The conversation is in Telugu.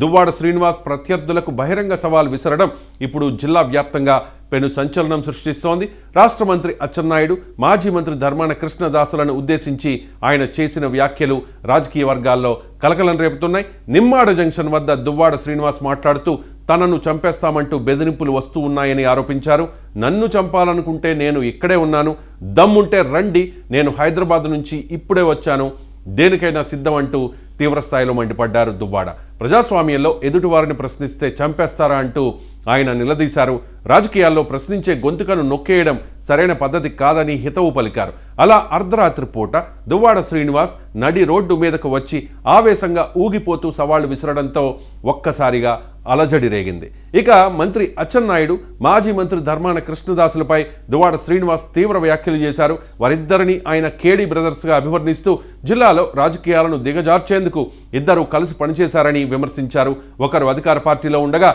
దువ్వాడ శ్రీనివాస్ ప్రత్యర్థులకు బహిరంగ సవాల్ విసరడం ఇప్పుడు జిల్లా వ్యాప్తంగా పెను సంచలనం సృష్టిస్తోంది. రాష్ట్ర మంత్రి అచ్చెన్నాయుడు, మాజీ మంత్రి ధర్మాన కృష్ణదాసులను ఉద్దేశించి ఆయన చేసిన వ్యాఖ్యలు రాజకీయ వర్గాల్లో కలకలం రేపుతున్నాయి. నిమ్మాడ జంక్షన్ వద్ద దువ్వాడ శ్రీనివాస్ మాట్లాడుతూ తనను చంపేస్తామంటూ బెదిరింపులు వస్తూ ఉన్నాయని ఆరోపించారు. నన్ను చంపాలనుకుంటే నేను ఇక్కడే ఉన్నాను, దమ్ముంటే రండి, నేను హైదరాబాద్ నుంచి ఇప్పుడే వచ్చాను, దేనికైనా సిద్ధం అంటూ తీవ్రస్థాయిలో మండిపడ్డారు దువ్వాడ. ప్రజాస్వామ్యంలో ఎదుటివారిని ప్రశ్నిస్తే చంపేస్తారా అంటూ ఆయన నిలదీశారు. రాజకీయాల్లో ప్రశ్నించే గొంతుకను నొక్కేయడం సరైన పద్ధతి కాదని హితవు పలికారు. అలా అర్ధరాత్రి పూట దువ్వాడ శ్రీనివాస్ నడి రోడ్డు మీదకు వచ్చి ఆవేశంగా ఊగిపోతూ సవాళ్లు విసరడంతో ఒక్కసారిగా అలజడి రేగింది. ఇక మంత్రి అచ్చెన్నాయుడు, మాజీ మంత్రి ధర్మాన కృష్ణదాసులపై దువ్వాడ శ్రీనివాస్ తీవ్ర వ్యాఖ్యలు చేశారు. వారిద్దరిని ఆయన కేడీ బ్రదర్స్గా అభివర్ణిస్తూ జిల్లాలో రాజకీయాలను దిగజార్చేందుకు ఇద్దరు కలిసి పనిచేశారని విమర్శించారు. ఒకరు అధికార పార్టీలో ఉండగా